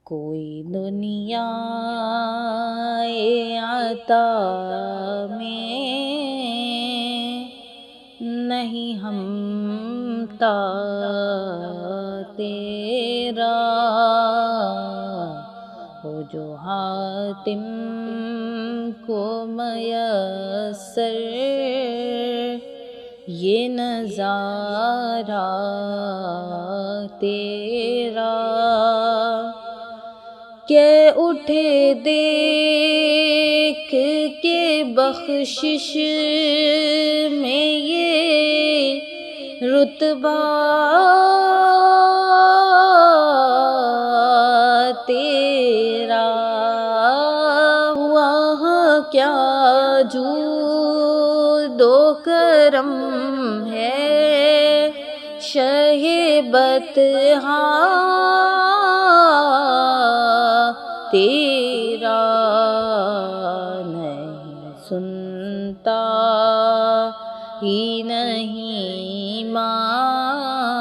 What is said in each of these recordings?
کوئی دنیا عطا میں نہیں ہمتا تیرا، ہو جو حاتم کو میسر یہ نظارہ تیرا، کہ اٹھے دیکھ کے بخشش میں یہ رتبہ تیرا، وہاں کیا جود و کرم ہے شہ بطحاں تیرا، نہیں سنتا ہی نہیں مانگنے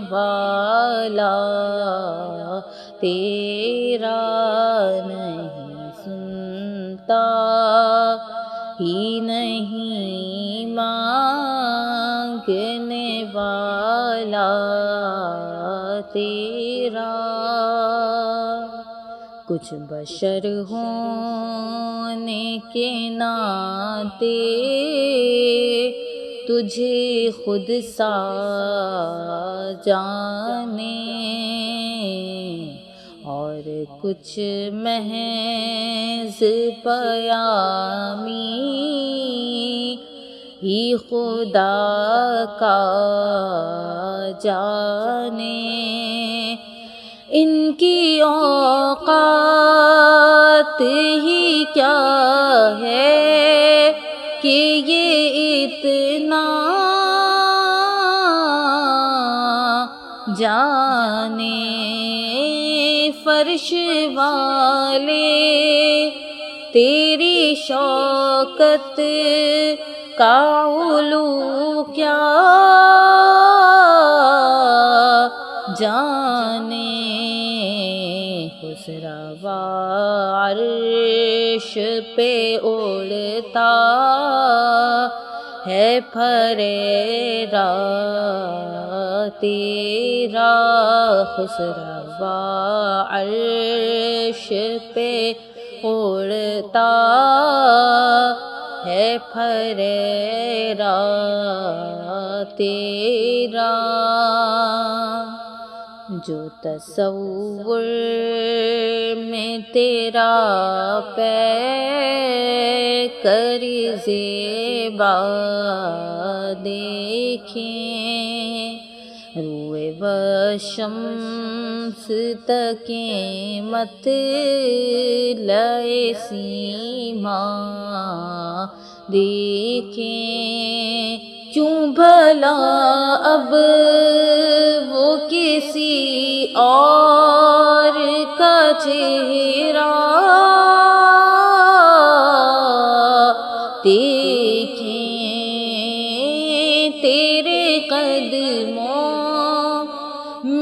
والا تیرا، نہیں سنتا ہی نہیں مانگنے والا تیرا، کچھ بشر ہونے کے ناطے تجھے خود سا جانے، اور کچھ محض پیامی ہی خدا کا جانے، ان کی اوقات ہی کیا ہے کہ یہ اتنا جانے، فرش والے تیری شوکت کا علو کیا جانے، خسروا عرش پہ اڑتا ہے پھریرا تیرا، خسروا عرش پہ اڑتا ہے پھریرا تیرا، جو تصور میں تیرا پیکر زیبا دیکھیں، روئے وشمس تکیں مطلع سیما دیکھیں، کیوں بھلا اب وہ کسی اور کا چہرہ دیکھیں، تیرے قدموں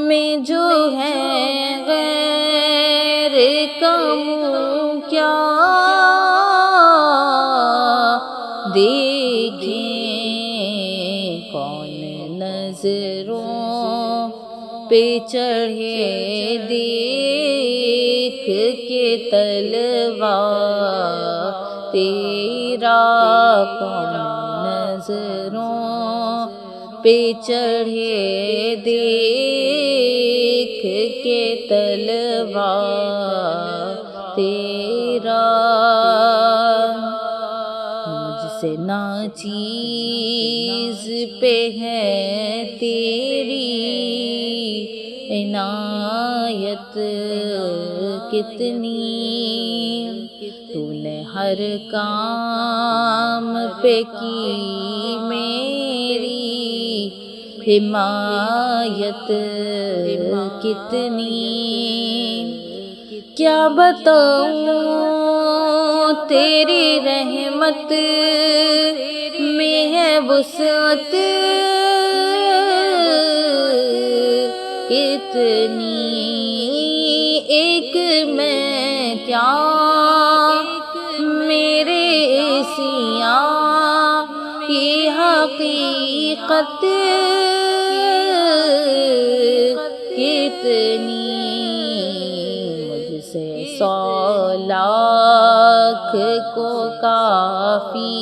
میں جو ہے غیر کا منہ کیا دیکھیں، کون نظروں پہ چڑھے دیکھ کے تلوار تیرا، کون نظروں پہ چڑھے دیکھ کے تلوار تیرا، مجھ سے ناچیز پہ ہے تیری عنایت کتنی، تو نے ہر کام پہ کی میری حمایت کتنی، کیا بتاؤں تیری رحمت میں ہے وسعت کتنی، ایک میں کیا میرے سیاں کی حقیقت کتنی، مجھ سے 100 لاکھ کو کافی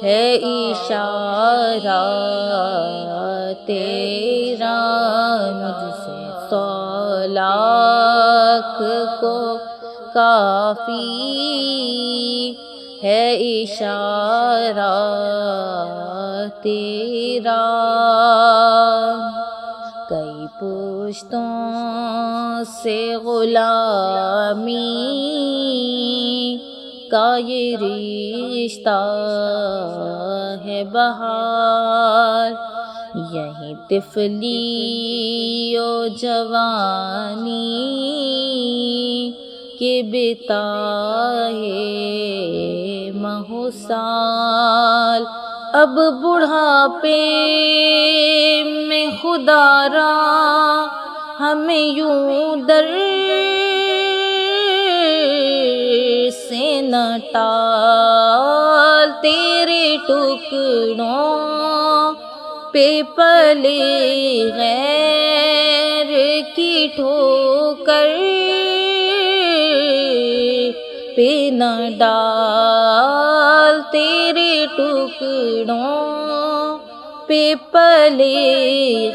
ہے اشارہ تیرا، مجھ سے 100 لاکھ کو کافی ہے اشارہ تیرا۔ کئی پشتوں سے غلامی کا یہ رشتہ ہے بہار، یہیں طفلی و جوانی کے بتا ہے ماہ و سال، اب بڑھاپے میں خدا را ہمیں یوں در سے نہ ٹال، تیرے ٹکڑوں پہ پلے غیر کی ٹھوکر پہ نہ ڈال، تیرے ٹکڑوں پہ پلے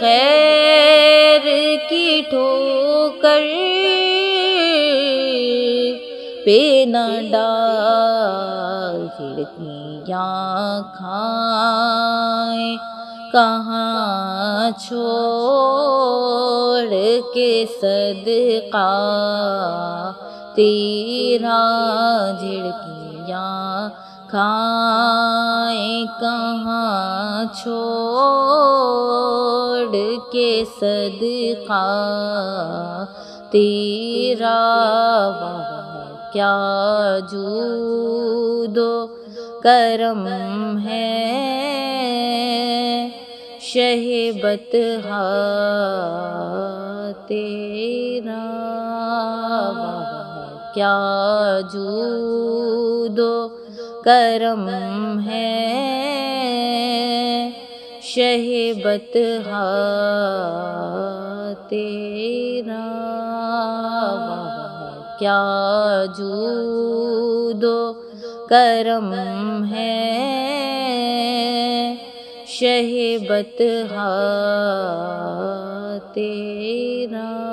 غیر کی ٹھوکر پہ نہ ڈال، کھڑکیاں کھائیں کہاں چھوڑ کے صدقہ تیرا، جھڑکیاں کھائیں کہاں چھوڑ کے صدقہ تیرا، کیا جود و کرم ہے شہ بطحا تیرا، کیا جود و کرم ہے شہ بطحا تیرا، کیا جود و کرم ہے شہ بطحا تیرا۔